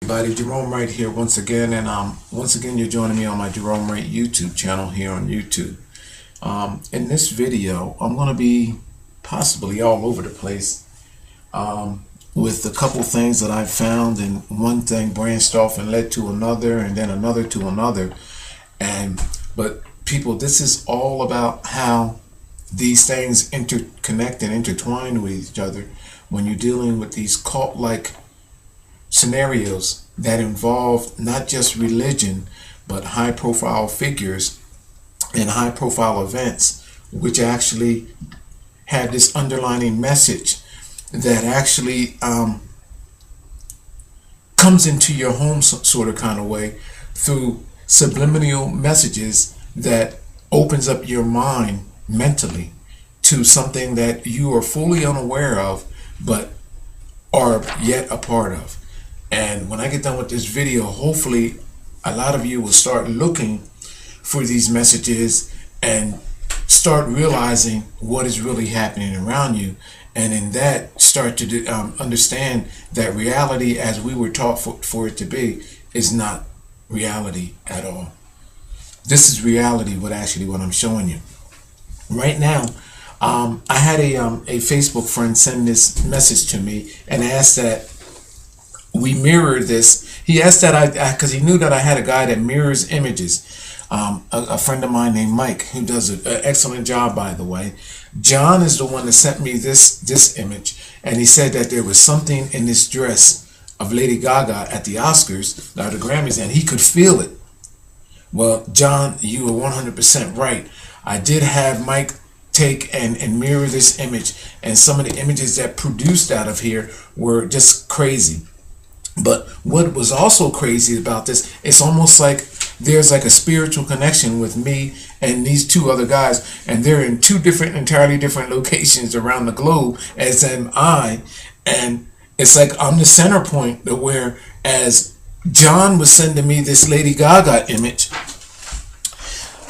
Everybody, Jerome Wright here once again, and once again you're joining me on my Jerome Wright YouTube channel here on YouTube. In this video, I'm going to be possibly all over the place with a couple things that I've found, and one thing branched off and led to another, and then another to another. But people, this is all about how these things interconnect and intertwine with each other when you're dealing with these cult-like scenarios that involve not just religion but high profile figures and high profile events, which actually have this underlining message that actually comes into your home sort of kind of way through subliminal messages that opens up your mind mentally to something that you are fully unaware of but are yet a part of. And when I get done with this video, hopefully a lot of you will start looking for these messages and start realizing what is really happening around you, and in that start to understand that reality as we were taught for it to be is not reality at all. This is reality, what I'm showing you right now. I had a Facebook friend send this message to me and asked that we mirror this. He asked that because he knew that I had a guy that mirrors images. A friend of mine named Mike, who does an excellent job, by the way. John is the one that sent me this image, and he said that there was something in this dress of Lady Gaga at the Oscars, or the Grammys, and he could feel it. Well, John, you were 100% right. I did have Mike take and mirror this image, and some of the images that produced out of here were just crazy. But what was also crazy about this, it's almost like there's like a spiritual connection with me and these two other guys, and they're in two entirely different locations around the globe, as am I. And it's like I'm the center point, where as John was sending me this Lady Gaga image,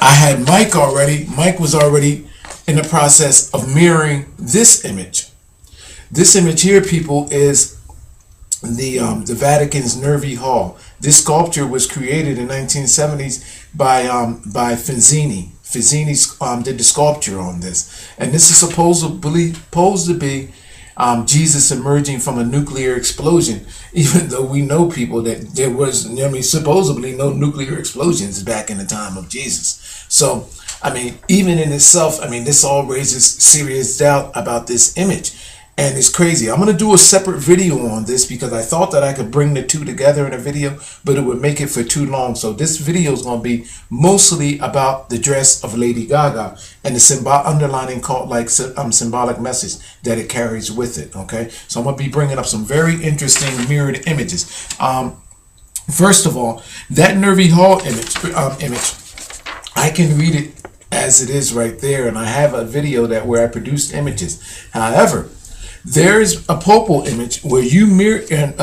I had Mike already. Mike was already in the process of mirroring this image. This image here, people, is the Vatican's Nervi Hall. This sculpture was created in 1970s by Fenzini. Fenzini did the sculpture on this, and this is supposed to be Jesus emerging from a nuclear explosion, even though we know, people, that there was, supposedly no nuclear explosions back in the time of Jesus. So, even in itself, this all raises serious doubt about this image. And it's crazy. I'm going to do a separate video on this because I thought that I could bring the two together in a video, but it would make it for too long. So this video is going to be mostly about the dress of Lady Gaga and the underlining cult-like symbolic message that it carries with it. Okay, so I'm going to be bringing up some very interesting mirrored images. First of all, that Nervi Hall image, I can read it as it is right there, and I have a video where I produced images. However, there's a Popal image where you mirror, and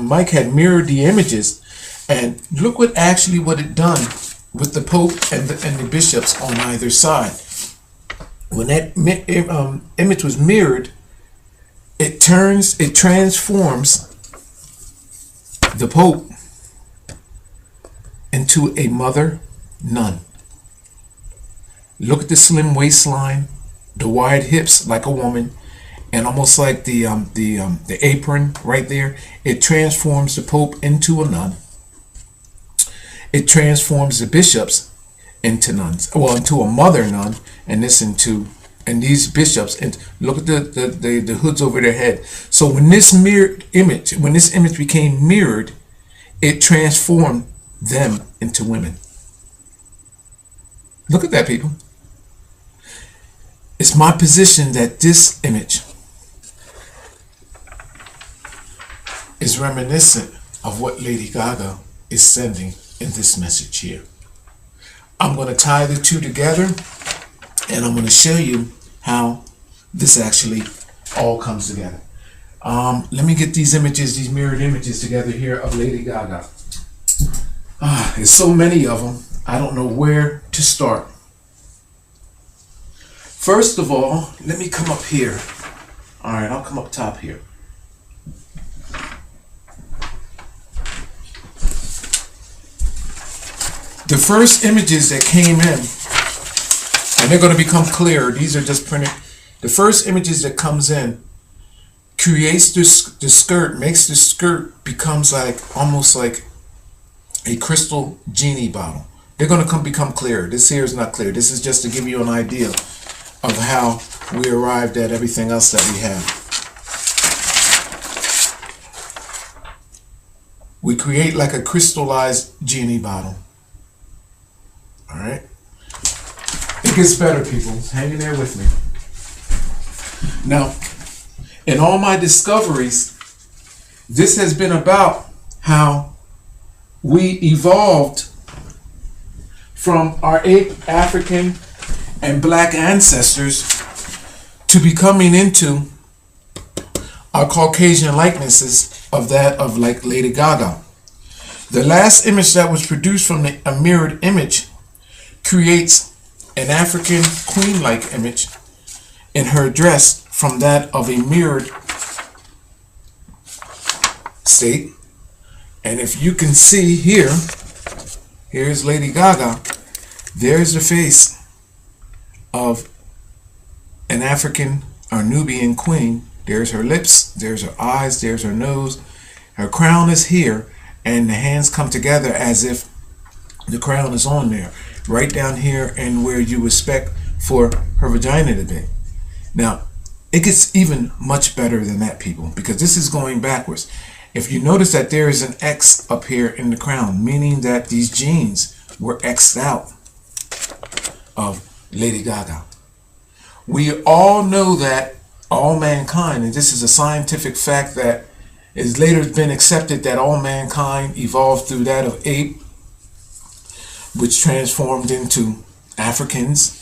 Mike had mirrored the images, and look what it done with the Pope and the bishops on either side. When that image was mirrored, it transforms the Pope into a mother nun. Look at the slim waistline, the wide hips like a woman, and almost like the apron right there. It transforms the Pope into a nun. It transforms the bishops into nuns, well, into a mother nun, and these bishops. And look at the hoods over their head. So when this image became mirrored, it transformed them into women. Look at that, people. It's my position that this image is reminiscent of what Lady Gaga is sending in this message here. I'm going to tie the two together, and I'm going to show you how this actually all comes together. Let me get these mirrored images together here of Lady Gaga. There's so many of them, I don't know where to start. First of all, let me come up here. All right, I'll come up top here. The first images that came in, and they're going to become clearer. These are just printed. The first images that comes in creates the skirt, makes the skirt becomes like almost like a crystal genie bottle. They're going to become clearer. This here is not clear. This is just to give you an idea of how we arrived at everything else that we have. We create like a crystallized genie bottle. All right. It gets better, people. Hang in there with me. Now, in all my discoveries, this has been about how we evolved from our ape, African, and black ancestors to becoming into our Caucasian likenesses of that of like Lady Gaga. The last image that was produced from a mirrored image creates an African queen-like image in her dress from that of a mirrored state. And if you can see here, here's Lady Gaga. There's the face of an African or Nubian queen. There's her lips, there's her eyes, there's her nose. Her crown is here, and the hands come together as if the crown is on there, right down here and where you expect for her vagina to be. Now, it gets even much better than that, people, because this is going backwards. If you notice that there is an X up here in the crown, meaning that these genes were X'd out of Lady Gaga. We all know that all mankind, and this is a scientific fact that has later been accepted, that all mankind evolved through that of ape, which transformed into Africans,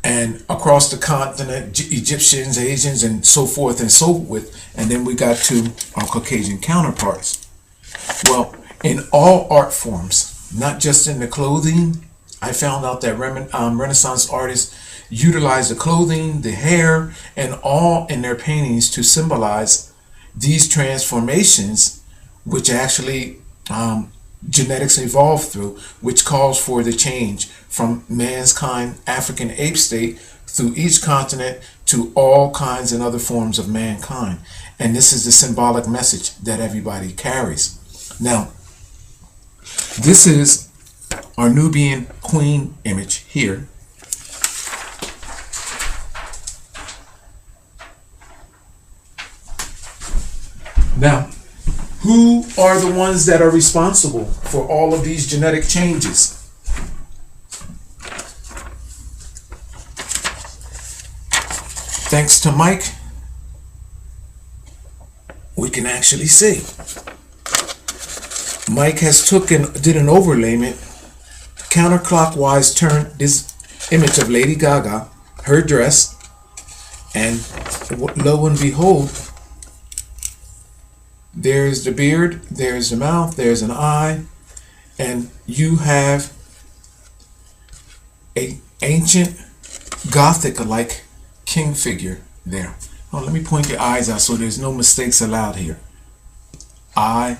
and across the continent, Egyptians, Asians, and so forth and so with, and then we got to our Caucasian counterparts. Well, in all art forms, not just in the clothing, I found out that Renaissance artists utilize the clothing, the hair, and all in their paintings to symbolize these transformations, which actually genetics evolved through, which calls for the change from mankind, African ape state, through each continent to all kinds and other forms of mankind. And this is the symbolic message that everybody carries. Now, this is our Nubian queen image here. Now, who are the ones that are responsible for all of these genetic changes? Thanks to Mike, we can actually see. Mike has did an overlayment, counterclockwise turned this image of Lady Gaga, her dress, and lo and behold, there's the beard, there's the mouth, there's an eye, and you have a ancient Gothic-like king figure there. Oh, let me point your eyes out so there's no mistakes allowed here. Eye,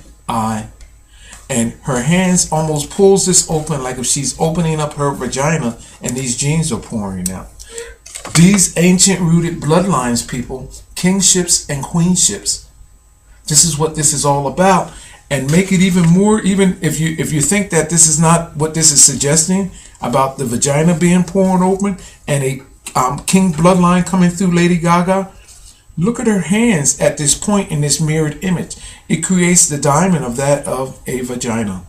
and her hands almost pulls this open like if she's opening up her vagina and these genes are pouring out. These ancient rooted bloodlines, people, kingships and queenships. This is what this is all about. And make it even more, even if you think that this is not what this is suggesting about the vagina being poured open and a king bloodline coming through Lady Gaga, look at her hands at this point in this mirrored image. It creates the diamond of that of a vagina.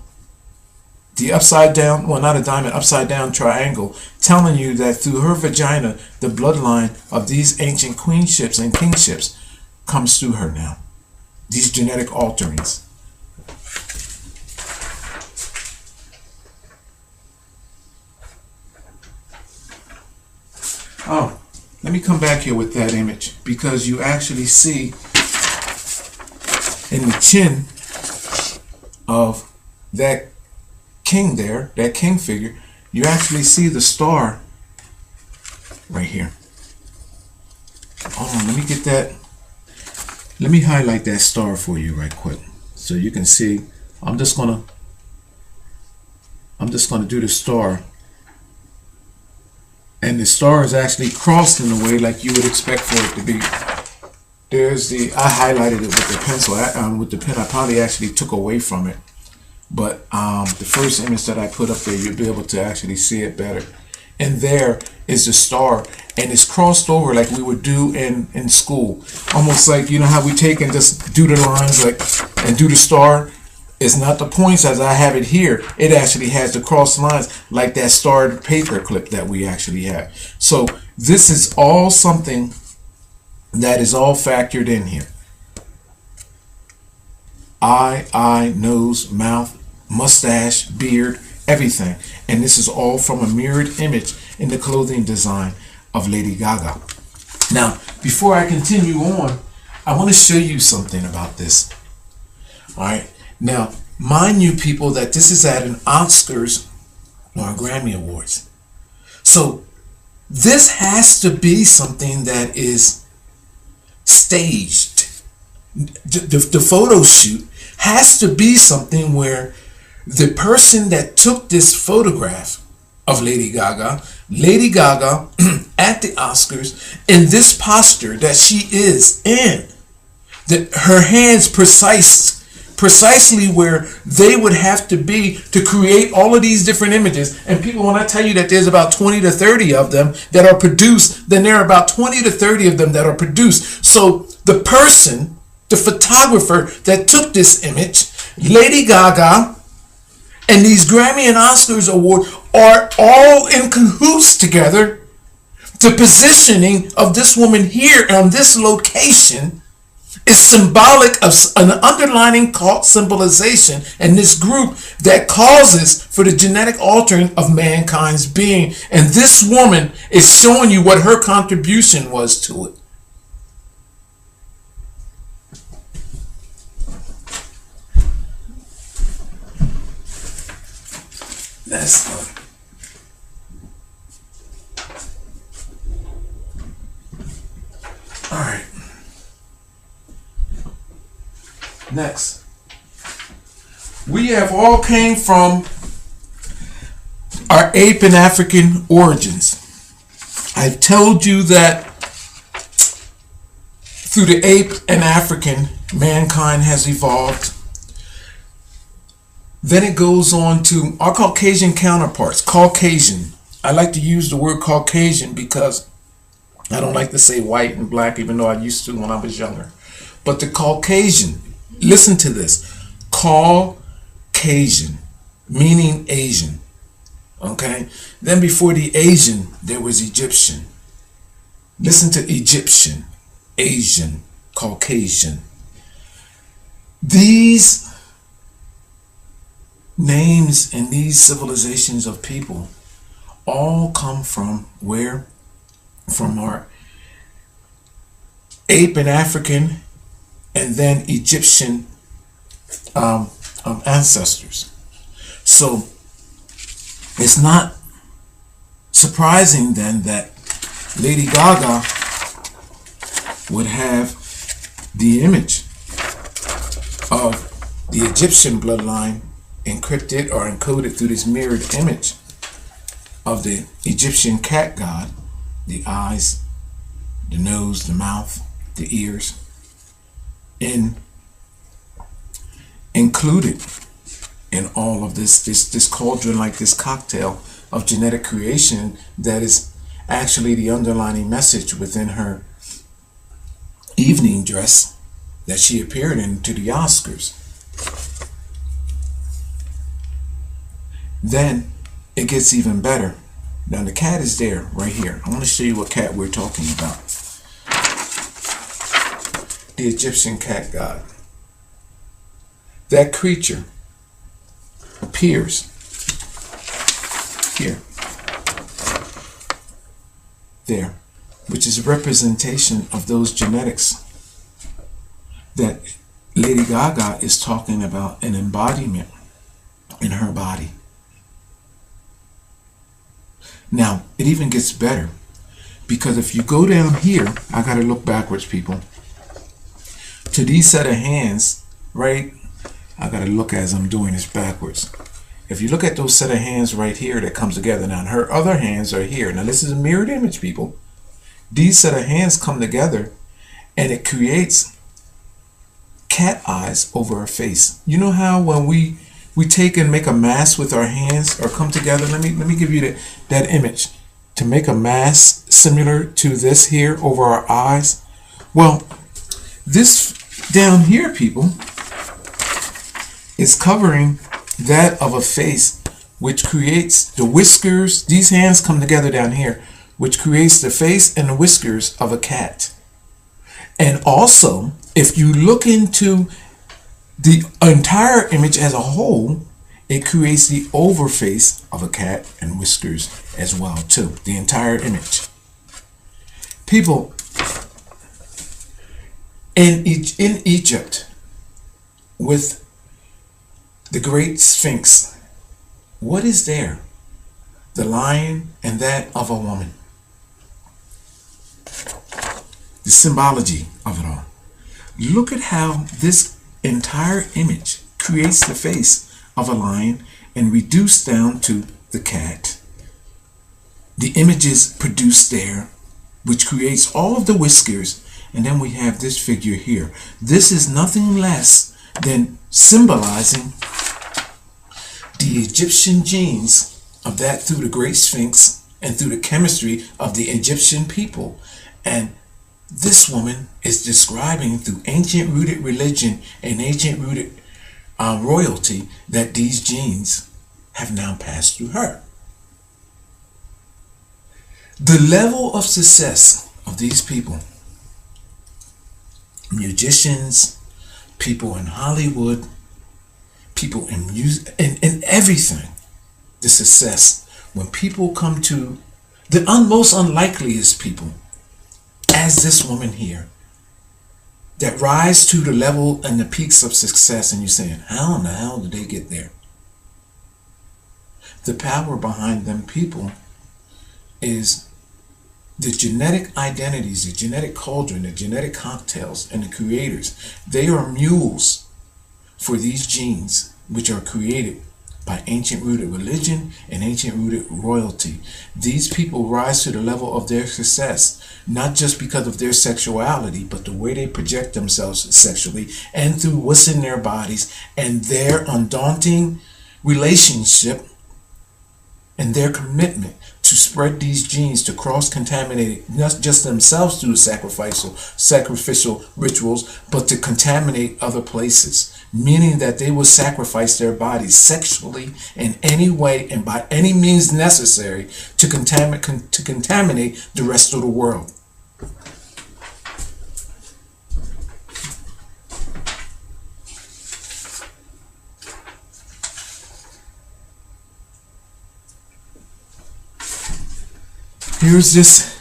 The upside down, well, not a diamond, upside down triangle, telling you that through her vagina, the bloodline of these ancient queenships and kingships comes through her now. These genetic alterings. Oh, let me come back here with that image, because you actually see in the chin of that king there, that king figure, you actually see the star right here. Hold on, let me get that. Let me highlight that star for you right quick so you can see. I'm just gonna I'm just going to do the star. And the star is actually crossed in a way like you would expect for it to be. There's the, I highlighted it with the pencil, with the pen I probably actually took away from it. But the first image that I put up there, you'll be able to actually see it better. And there is the star, and it's crossed over like we would do in school. Almost like, you know how we take and just do the lines like and do the star? It's not the points as I have it here. It actually has the cross lines like that starred paper clip that we actually have. So this is all something that is all factored in here. Eye, nose, mouth, mustache, beard, everything. And this is all from a mirrored image in the clothing design of Lady Gaga. Now, before I continue on, I want to show you something about this. All right. Now, mind you, people, that this is at an Oscars or Grammy Awards. So this has to be something that is staged. The photo shoot has to be something where the person that took this photograph of Lady Gaga at the Oscars in this posture that she is in, that her hands precisely where they would have to be to create all of these different images. And people, when I tell you that there's about 20 to 30 of them that are produced, then there are about 20 to 30 of them that are produced. So the person, the photographer that took this image, Lady Gaga, and these Grammy and Oscars award are all in cahoots together. The positioning of this woman here on this location is symbolic of an underlining cult symbolization in this group that causes for the genetic altering of mankind's being. And this woman is showing you what her contribution was to it. That's all right. Next, we have all came from our ape and African origins. I've told you that through the ape and African, mankind has evolved. Then it goes on to our Caucasian counterparts. Caucasian. I like to use the word Caucasian because I don't like to say white and black, even though I used to when I was younger. But the Caucasian, listen to this. Caucasian, meaning Asian. Okay? Then before the Asian, there was Egyptian. Listen to Egyptian, Asian, Caucasian. These names and these civilizations of people all come from where? From our ape and African and then Egyptian ancestors. So it's not surprising then that Lady Gaga would have the image of the Egyptian bloodline encrypted or encoded through this mirrored image of the Egyptian cat god, the eyes, the nose, the mouth, the ears, included in all of this cauldron, like this cocktail of genetic creation that is actually the underlining message within her evening dress that she appeared in to the Oscars. Then it gets even better. Now the cat is there right here. I want to show you what cat we're talking about. The Egyptian cat god. That creature appears here, there, which is a representation of those genetics that Lady Gaga is talking about, an embodiment in her body. Now, it even gets better, because if you go down here, I got to look backwards, people, to these set of hands, right? I got to look as I'm doing this backwards. if you look at those set of hands right here that comes together, now her other hands are here. Now this is a mirrored image, people. These set of hands come together and it creates cat eyes over her face. You know how when we take and make a mask with our hands or come together? Let me give you that image. To make a mask similar to this here over our eyes. Well, this down here, people, is covering that of a face, which creates the whiskers. These hands come together down here, which creates the face and the whiskers of a cat. And also, if you look into the entire image as a whole, it creates the over face of a cat and whiskers as well too. The entire image. People, in Egypt, with the great Sphinx, what is there? The lion and that of a woman. The symbology of it all. Look at how this entire image creates the face of a lion and reduced down to the cat. The images produced there, which creates all of the whiskers, and then we have this figure here. This is nothing less than symbolizing the Egyptian genes of that through the Great Sphinx and through the chemistry of the Egyptian people. And this woman is describing through ancient rooted religion and ancient rooted royalty that these genes have now passed through her. The level of success of these people, musicians, people in Hollywood, people in music, and everything, the success, when people come to the most unlikeliest people, as this woman here, that rise to the level and the peaks of success, and you're saying, how in the hell did they get there? The power behind them people is the genetic identities, the genetic cauldron, the genetic cocktails, and the creators. They are mules for these genes, which are created by ancient rooted religion and ancient rooted royalty. These people rise to the level of their success, not just because of their sexuality, but the way they project themselves sexually and through what's in their bodies and their undaunting relationship and their commitment to spread these genes, to cross-contaminate not just themselves through sacrificial rituals, but to contaminate other places. Meaning that they will sacrifice their bodies sexually in any way and by any means necessary to contaminate the rest of the world. Here's this,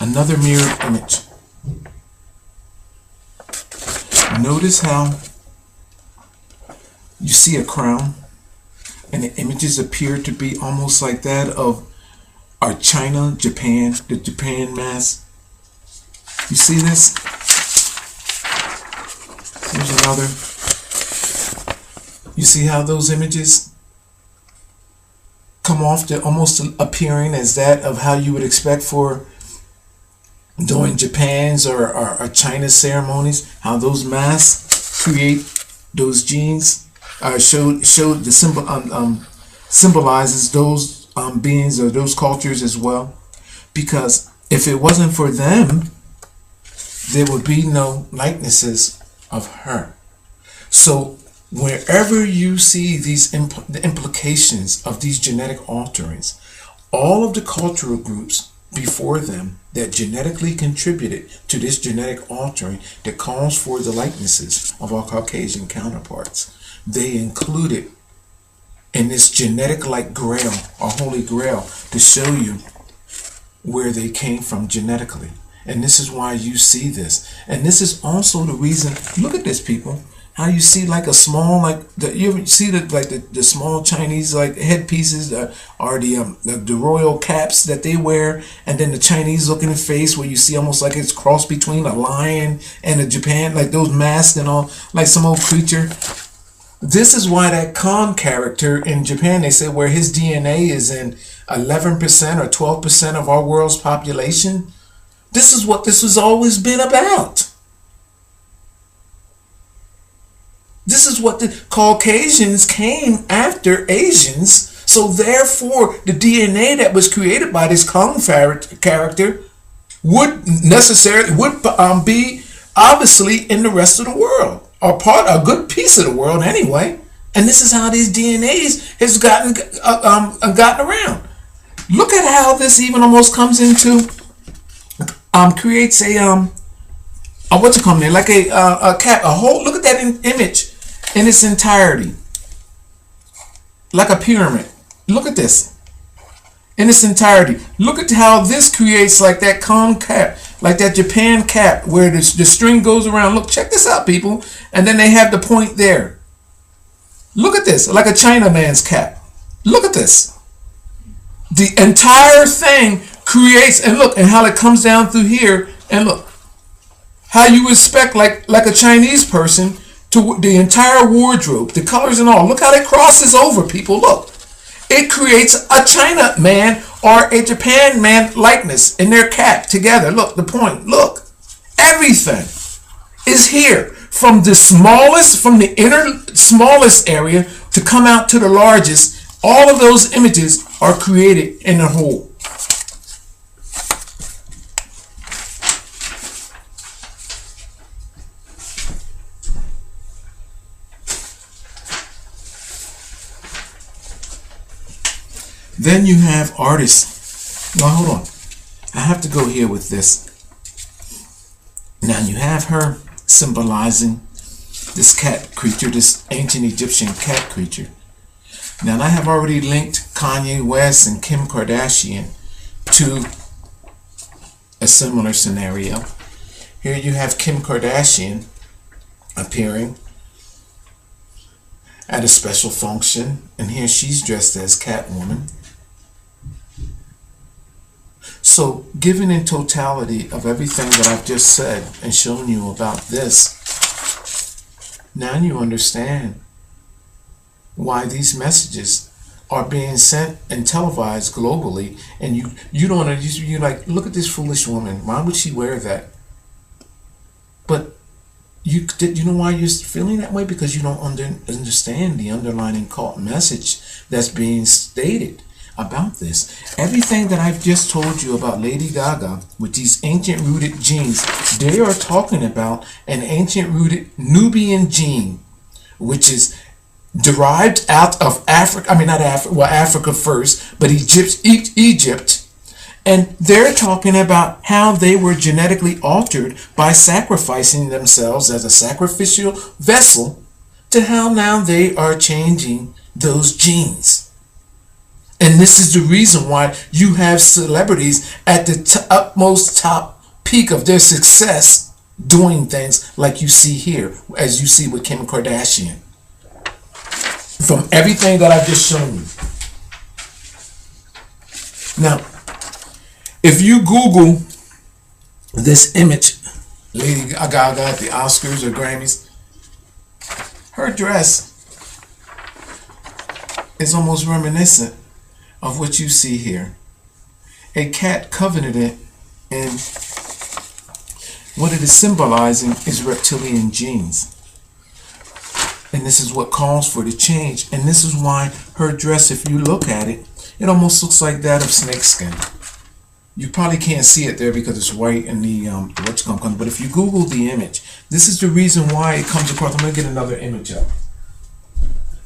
another mirrored image. Notice how you see a crown and the images appear to be almost like that of our China, Japan, the Japan mask. You see this? Here's another. You see how those images come off to almost appearing as that of how you would expect for doing Japan's or China's ceremonies, how those masks create those genes, show the symbol symbolizes those beings or those cultures as well. Because if it wasn't for them, there would be no likenesses of her. So wherever you see these the implications of these genetic alterings, all of the cultural groups before them that genetically contributed to this genetic altering that calls for the likenesses of our Caucasian counterparts, they included in this genetic like grail, or holy grail, to show you where they came from genetically. And this is why you see this. And this is also the reason, look at this, people, how you see like a small, like you ever see the small Chinese like headpieces or the royal caps that they wear, and then the Chinese looking face where you see almost like it's crossed between a lion and a Japan, like those masks and all, like some old creature. This is why that Khan character in Japan, they say where his DNA is in 11% or 12% of our world's population. This is what this has always been about. This is what the Caucasians came after Asians. So therefore, the DNA that was created by this Kong character would be obviously in the rest of the world, or a good piece of the world anyway. And this is how these DNAs has gotten around. Look at how this even almost comes into creates a what's it called there, like a cat, a whole. Look at that image in its entirety, like a pyramid. Look at this in its entirety. Look at how this creates like that Kong cap, like that Japan cap, where the string goes around. Look, check this out, people. And then they have the point there. Look at this, like a Chinaman's cap. Look at this. The entire thing creates, and look, and how it comes down through here, and look how you expect like a Chinese person to the entire wardrobe, the colors and all. Look how it crosses over, people. Look. It creates a China man or a Japan man likeness in their cap together. Look, the point. Look, everything is here from the smallest, from the inner smallest area to come out to the largest. All of those images are created in the whole. Then you have artists. Now hold on. I have to go here with this. Now you have her symbolizing this cat creature, this ancient Egyptian cat creature. Now I have already linked Kanye West and Kim Kardashian to a similar scenario. Here you have Kim Kardashian appearing at a special function, and here she's dressed as Catwoman. So, given in totality of everything that I've just said and shown you about this, now you understand why these messages are being sent and televised globally, and you don't, you're like, look at this foolish woman. Why would she wear that? But you know why you're feeling that way? Because you don't understand the underlying cult message that's being stated about this. Everything that I've just told you about Lady Gaga with these ancient rooted genes, they are talking about an ancient rooted Nubian gene, which is derived out of Africa. I mean, not Africa, well, Africa first, but Egypt. And they're talking about how they were genetically altered by sacrificing themselves as a sacrificial vessel, to how now they are changing those genes. And this is the reason why you have celebrities at the utmost top peak of their success doing things like you see here, as you see with Kim Kardashian. From everything that I've just shown you. Now, if you Google this image, Lady Gaga at the Oscars or Grammys, her dress is almost reminiscent of what you see here. A cat covenanted, and what it is symbolizing is reptilian genes. And this is what calls for the change. And this is why her dress, if you look at it, it almost looks like that of snakeskin. You probably can't see it there because it's white in the but if you Google the image, this is the reason why it comes across. I'm going to get another image up.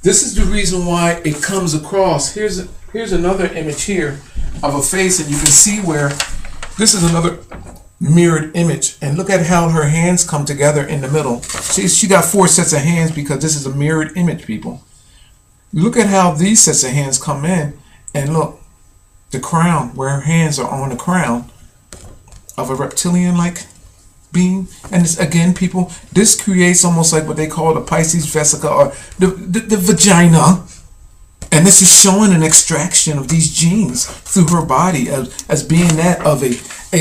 This is the reason why it comes across. Here's another image here of a face, and you can see where this is another mirrored image. And look at how her hands come together in the middle. She got 4 sets of hands because this is a mirrored image, people. Look at how these sets of hands come in, and look, the crown, where her hands are on the crown of a reptilian-like being. And this, again, people, this creates almost like what they call the Pisces vesica, or the vagina. And this is showing an extraction of these genes through her body as being that of a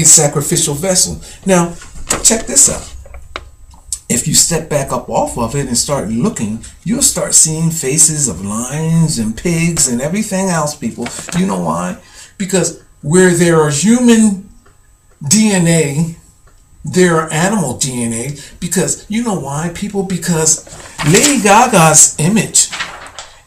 sacrificial vessel. Now, check this out. if you step back up off of it and start looking, you'll start seeing faces of lions and pigs and everything else, people. You know why? Because where there are human DNA, there are animal DNA. Because you know why, people? Because Lady Gaga's image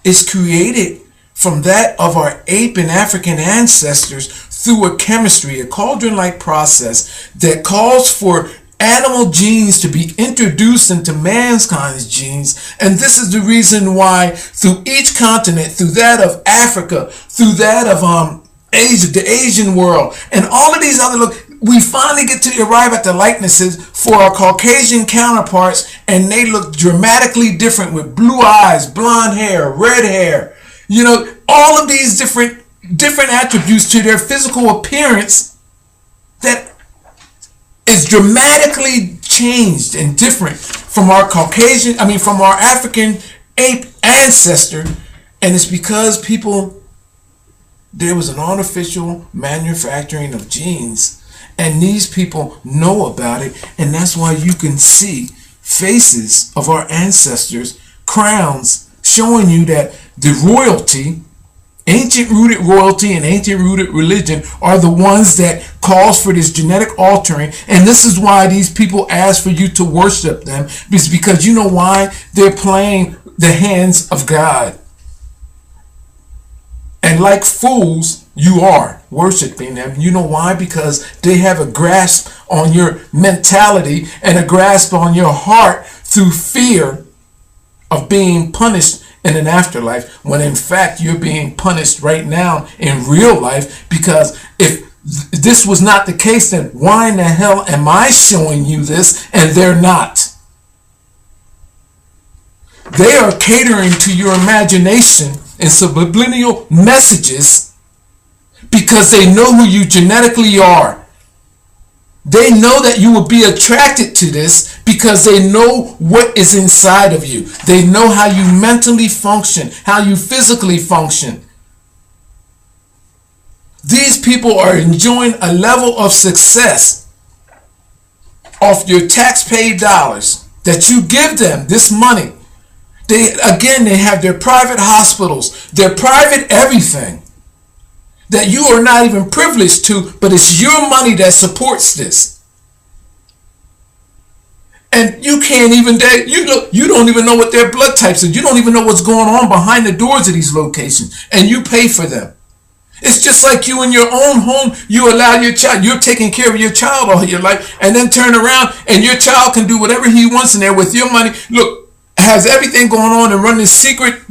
is created from that of our ape and African ancestors through a chemistry, a cauldron-like process that calls for animal genes to be introduced into mankind's genes. And this is the reason why through each continent, through that of Africa, through that of Asia, the Asian world, and all of these other, we finally get to arrive at the likenesses for our Caucasian counterparts, and they look dramatically different with blue eyes, blonde hair, red hair, you know, all of these different attributes to their physical appearance that is dramatically changed and different from our from our African ape ancestor. And it's because there was an artificial manufacturing of genes, and these people know about it, and that's why you can see faces of our ancestors, crowns, showing you that the royalty, ancient rooted royalty and ancient rooted religion, are the ones that cause for this genetic altering. And this is why these people ask for you to worship them. It's because you know why? They're playing the hands of God. And like fools, you are worshiping them. You know why? Because they have a grasp on your mentality and a grasp on your heart through fear of being punished in an afterlife, when in fact you're being punished right now in real life. Because if this was not the case, then why in the hell am I showing you this and they're not? They are catering to your imagination in subliminal messages because they know who you genetically are. They know that you will be attracted to this because they know what is inside of you. They know how you mentally function, how you physically function. These people are enjoying a level of success off your tax-paid dollars that you give them, this money. They have their private hospitals, their private everything that you are not even privileged to, but it's your money that supports this. And you can't even, you don't even know what their blood types are. You don't even know what's going on behind the doors of these locations, and you pay for them. It's just like you in your own home, you allow your child, you're taking care of your child all your life, and then turn around and your child can do whatever he wants in there with your money. Look, has everything going on and run these secret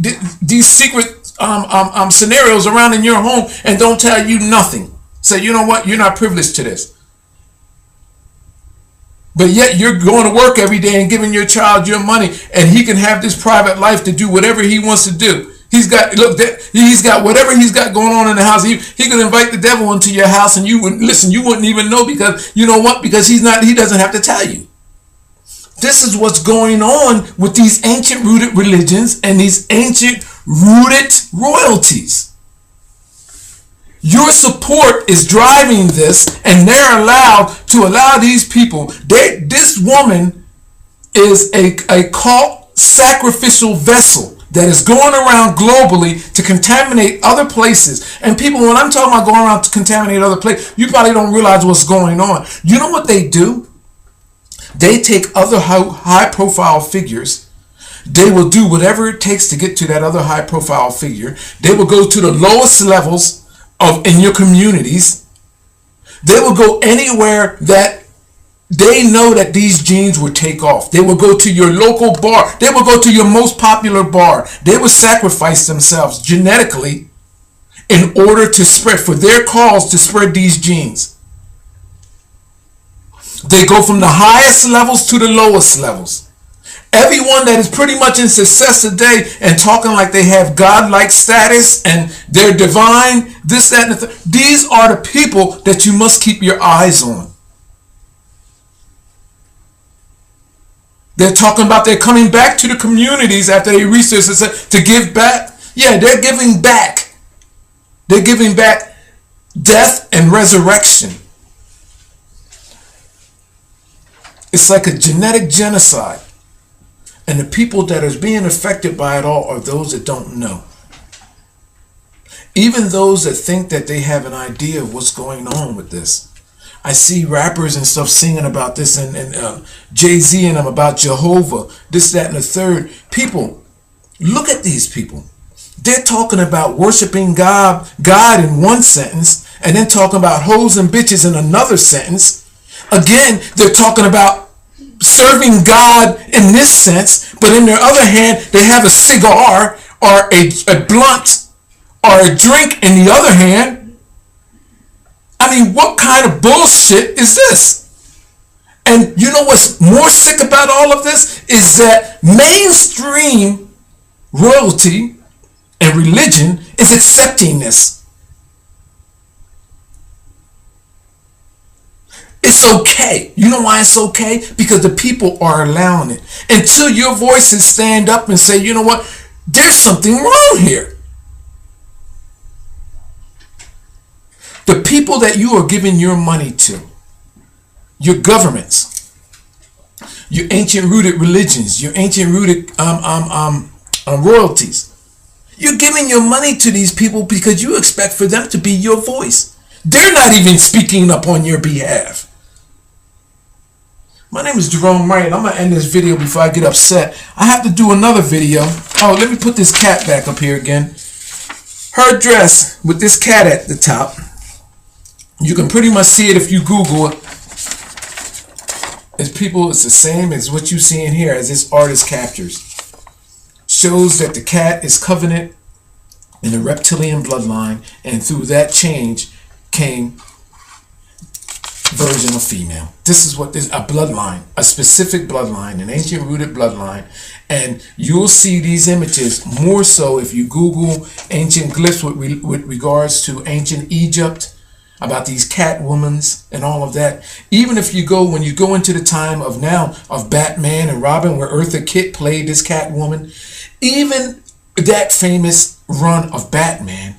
scenarios around in your home and don't tell you nothing. Say, you know what, you're not privileged to this. But yet you're going to work every day and giving your child your money, and he can have this private life to do whatever he wants to do. He's got whatever he's got going on in the house. He could invite the devil into your house and you wouldn't listen. You wouldn't even know, because you know what? Because he doesn't have to tell you. This is what's going on with these ancient rooted religions and these ancient rooted royalties. Your support is driving this, and they're allowed to allow these people. This woman is a cult sacrificial vessel that is going around globally to contaminate other places. And people, when I'm talking about going around to contaminate other places, you probably don't realize what's going on. You know what they do? They take other high-profile figures. They will do whatever it takes to get to that other high-profile figure. They will go to the lowest levels in your communities. They will go anywhere that they know that these genes would take off. They will go to your local bar. They will go to your most popular bar. They will sacrifice themselves genetically in order to spread, for their cause to spread these genes. They go from the highest levels to the lowest levels. Everyone that is pretty much in success today and talking like they have God-like status and they're divine, this, that, and the third, these are the people that you must keep your eyes on. They're talking about they're coming back to the communities after they research to give back. Yeah, they're giving back. They're giving back death and resurrection. It's like a genetic genocide. And the people that are being affected by it all are those that don't know. Even those that think that they have an idea of what's going on with this. I see rappers and stuff singing about this, and Jay-Z and them about Jehovah, this, that, and the third. People, look at these people. They're talking about worshiping God in one sentence, and then talking about hoes and bitches in another sentence. Again, they're talking about serving God in this sense, but in their other hand, they have a cigar or a blunt or a drink in the other hand. I mean, what kind of bullshit is this? And you know what's more sick about all of this is that mainstream royalty and religion is accepting this. It's okay. You know why it's okay? Because the people are allowing it. Until your voices stand up and say, you know what? There's something wrong here. The people that you are giving your money to, your governments, your ancient rooted religions, your ancient rooted royalties, you're giving your money to these people because you expect for them to be your voice. They're not even speaking up on your behalf. My name is Jerome Wright. I'm going to end this video before I get upset. I have to do another video. Oh, let me put this cat back up here again. Her dress with this cat at the top. You can pretty much see it if you Google it. It's the same as what you see in here as this artist captures. Shows that the cat is covenant in the reptilian bloodline, and through that change came version of female. This is what this a bloodline, a specific bloodline, an ancient rooted bloodline, and you'll see these images more so if you Google ancient glyphs with regards to ancient Egypt, about these cat womans and all of that. Even if you go, when you go into the time of now of Batman and Robin, where Eartha Kitt played this cat woman, even that famous run of Batman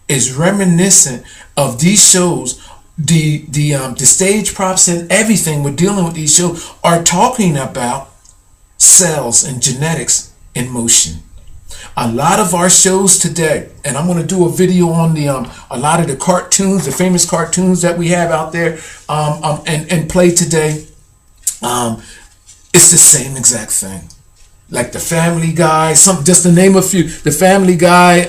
is reminiscent of these shows. The stage props and everything we're dealing with these shows are talking about cells and genetics in motion. A lot of our shows today, and I'm going to do a video on the a lot of the cartoons, the famous cartoons that we have out there and play today. It's the same exact thing, like the Family Guy, just to name a few. The Family Guy,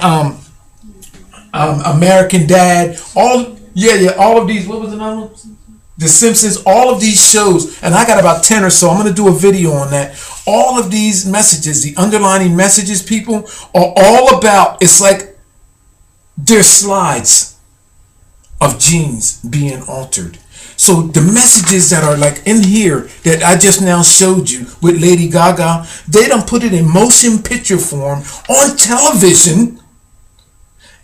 American Dad, all of these. What was another one? The Simpsons, all of these shows, and I got about 10 or so. I'm going to do a video on that. All of these messages, the underlining messages, people, are all about, it's like they're slides of genes being altered. So the messages that are like in here that I just now showed you with Lady Gaga, they done put it in motion picture form on television,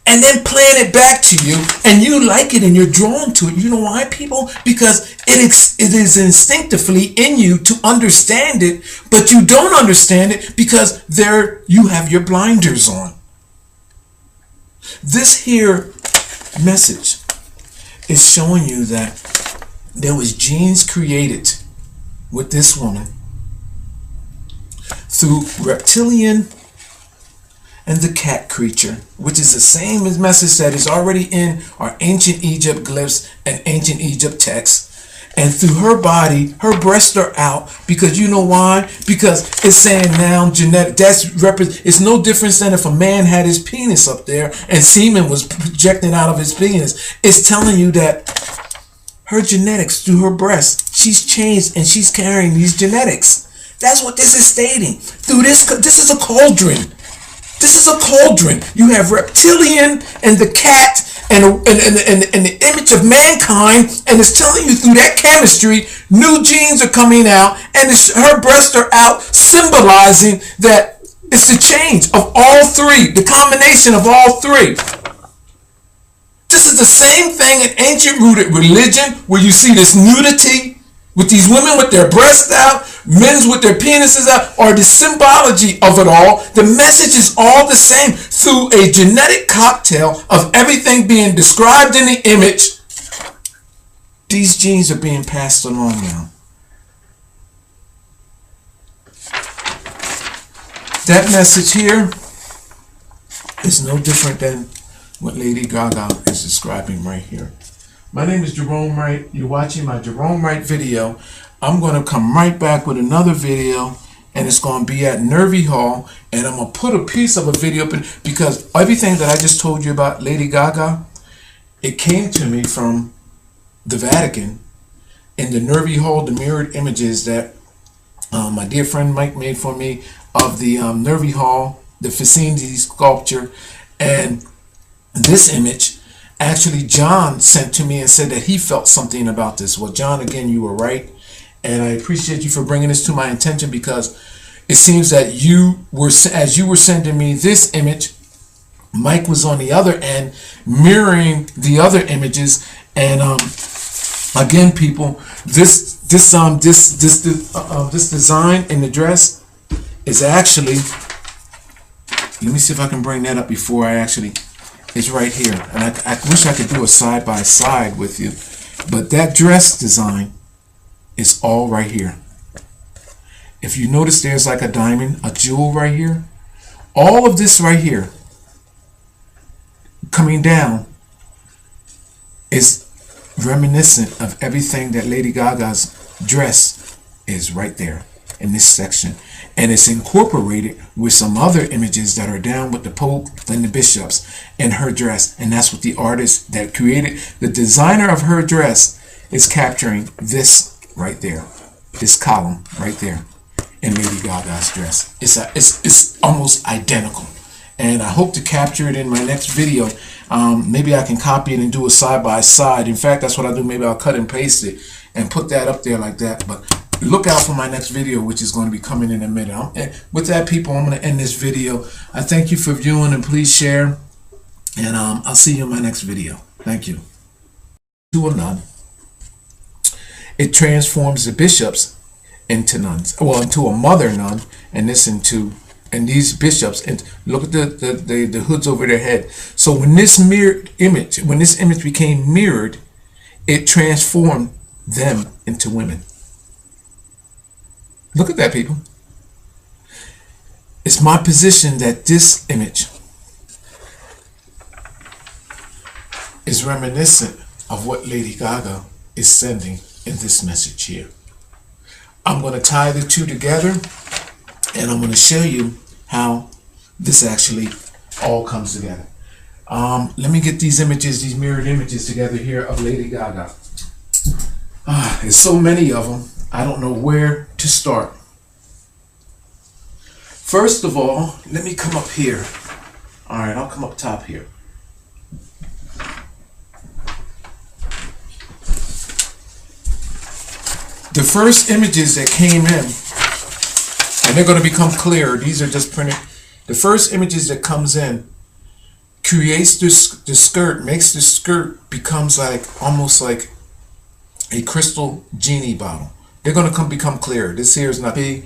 and then playing it back to you, and you like it and you're drawn to it. You know why, people? Because it is instinctively in you to understand it, but you don't understand it because you have your blinders on. This here message is showing you that there was genes created with this woman through reptilian and the cat creature, which is the same as message that is already in our ancient Egypt glyphs and ancient Egypt texts. And through her body, her breasts are out, because you know why? Because it's saying now genetic. It's no difference than if a man had his penis up there and semen was projecting out of his penis. It's telling you that her genetics through her breast, she's changed and she's carrying these genetics. That's what this is stating. Through this is a cauldron. This is a cauldron. You have reptilian and the cat and the image of mankind, and it's telling you through that chemistry, new genes are coming out, and her breasts are out, symbolizing that it's the change of all three, the combination of all three. This is the same thing in ancient rooted religion, where you see this nudity with these women with their breasts out, men's with their penises out, or the symbology of it all. The message is all the same through a genetic cocktail of everything being described in the image. These genes are being passed along now. That message here is no different than what Lady Gaga is describing right here. My name is Jerome Wright. You're watching my Jerome Wright video. I'm going to come right back with another video, and it's going to be at Nervy Hall, and I'm going to put a piece of a video up in, because everything that I just told you about Lady Gaga, it came to me from the Vatican in the Nervy Hall, the mirrored images that my dear friend Mike made for me of the Nervy Hall, the Ficini sculpture. And this image, actually John sent to me and said that he felt something about this. Well, John, again, you were right. And I appreciate you for bringing this to my attention, because it seems that you were, as you were sending me this image, Mike was on the other end mirroring the other images. And again, people, this design in the dress is actually, let me see if I can bring that up before I actually, it's right here. And I wish I could do a side by side with you, but that dress design is all right here. If you notice, there's like a diamond, a jewel right here. All of this right here coming down is reminiscent of everything that Lady Gaga's dress is right there in this section. And it's incorporated with some other images that are down with the Pope and the bishops in her dress. And that's what the artist that created, the designer of her dress, is capturing this right there. This column right there in Lady Gaga's dress. It's almost identical. And I hope to capture it in my next video. Maybe I can copy it and do a side by side. In fact, that's what I'll do. Maybe I'll cut and paste it and put that up there like that. But look out for my next video, which is going to be coming in a minute. With that, people, I'm going to end this video. I thank you for viewing, and please share. And I'll see you in my next video. Thank you. To a nun, it transforms the bishops into nuns. Well, into a mother nun, and this into, and these bishops, and look at the hoods over their head. So when this mirrored image, when this image became mirrored, it transformed them into women. Look at that, people. It's my position that this image is reminiscent of what Lady Gaga is sending in this message here. I'm going to tie the two together, and I'm going to show you how this actually all comes together. Let me get these images, these mirrored images together here of Lady Gaga. There's so many of them, I don't know where to start. First of all, let me come up here. All right, I'll come up top here. The first images that came in, and they're going to become clearer. These are just printed. The first images that comes in creates the skirt, makes the skirt becomes like almost like a crystal genie bottle. They're going to become clearer. This here is not big.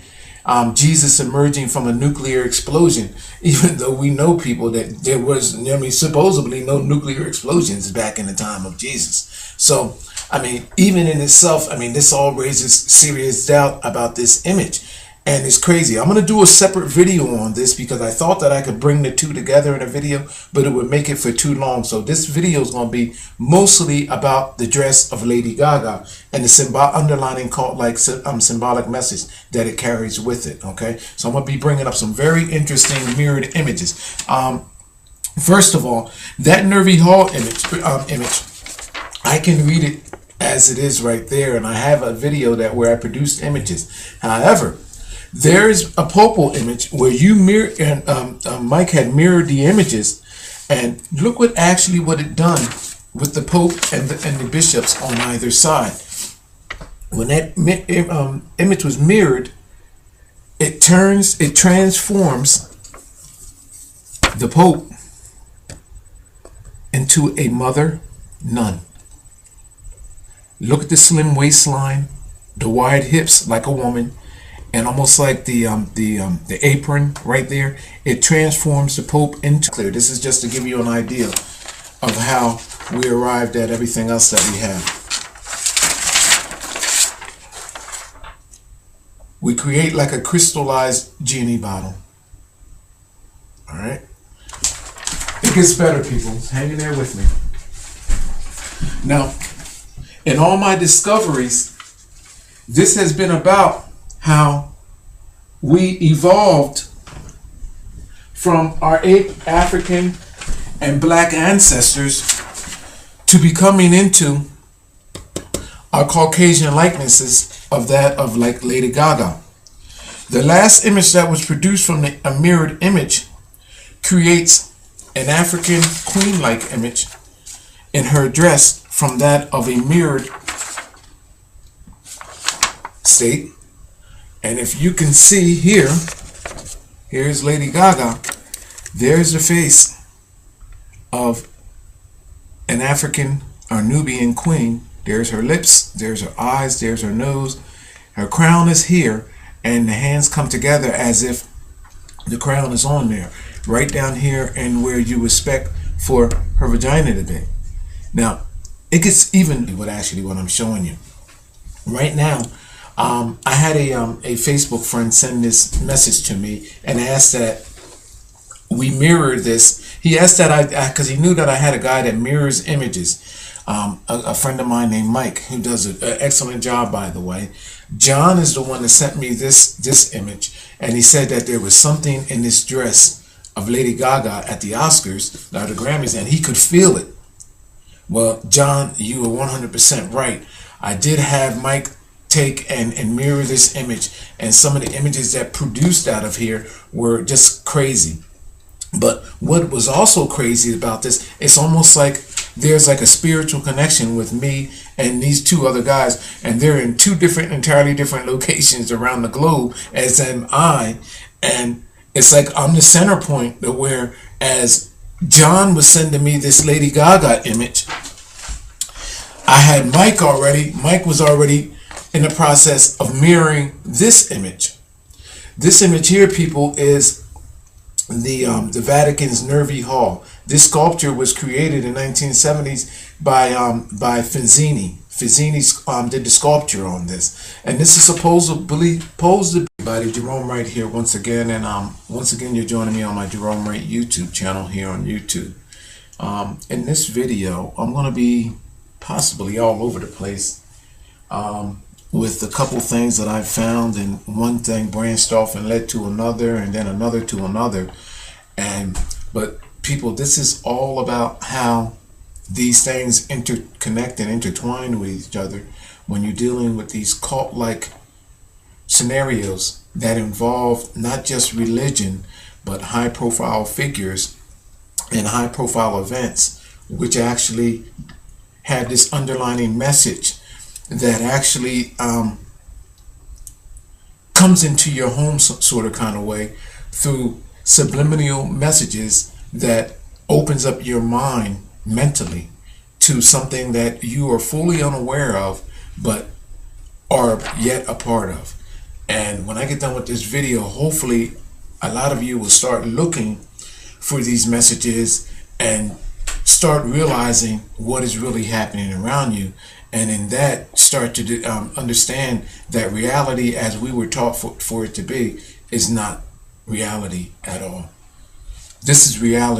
Jesus emerging from a nuclear explosion, even though we know, people, that there was, I mean, supposedly no nuclear explosions back in the time of Jesus. So, I mean, even in itself, I mean, this all raises serious doubt about this image. And it's crazy. I'm going to do a separate video on this, because I thought that I could bring the two together in a video, but it would make it for too long. So this video is going to be mostly about the dress of Lady Gaga and the underlining symbolic message that it carries with it. Okay, so I'm going to be bringing up some very interesting mirrored images. First of all, that Nervy Hall image, I can read it as it is right there, and I have a video where I produced images. However, there's a Popal image where you mirror, and Mike had mirrored the images, and look what it done with the Pope and the bishops on either side. When that image was mirrored, it transforms the Pope into a mother nun. Look at the slim waistline, the wide hips like a woman, and almost like the apron right there. It transforms the Pope into clear. This is just to give you an idea of how we arrived at everything else that we have. We create like a crystallized genie bottle. All right. It gets better, people. Hang in there with me. Now, in all my discoveries, this has been about how we evolved from our ape, African, and black ancestors to becoming into our Caucasian likenesses of that of like Lady Gaga. The last image that was produced from a mirrored image creates an African queen-like image in her dress from that of a mirrored state. And if you can see here, here's Lady Gaga. There's the face of an African or Nubian queen. There's her lips, there's her eyes, there's her nose. Her crown is here, and the hands come together as if the crown is on there, right down here and where you expect for her vagina to be. Now, it gets even with actually what I'm showing you. Right now, I had a Facebook friend send this message to me and asked that we mirror this. He asked that because he knew that I had a guy that mirrors images. A friend of mine named Mike, who does an excellent job, by the way. John is the one that sent me this image, and he said that there was something in this dress of Lady Gaga at the Oscars, or the Grammys, and he could feel it. Well, John, you were 100% right. I did have Mike take and mirror this image, and some of the images that produced out of here were just crazy. But what was also crazy about this, it's almost like there's like a spiritual connection with me and these two other guys, and they're in two entirely different locations around the globe, as am I. And it's like I'm the center point, where as John was sending me this Lady Gaga image, I had Mike already. Mike was already in the process of mirroring this image. This image here, people, is the Vatican's Nervi Hall. This sculpture was created in 1970s by Fenzini. Fenzini did the sculpture on this, and this is supposed to be by Jerome Wright here once again. And once again, you're joining me on my Jerome Wright YouTube channel here on YouTube. In this video, I'm going to be possibly all over the place with a couple things that I've found, and one thing branched off and led to another, and then another to another. But people, this is all about how these things interconnect and intertwine with each other when you're dealing with these cult-like scenarios that involve not just religion, but high-profile figures and high-profile events, which actually have this underlining message that actually comes into your home sort of kind of way through subliminal messages that opens up your mind mentally to something that you are fully unaware of but are yet a part of. And when I get done with this video, hopefully a lot of you will start looking for these messages and start realizing what is really happening around you, and in that start to understand that reality as we were taught for it to be is not reality at all. This is reality.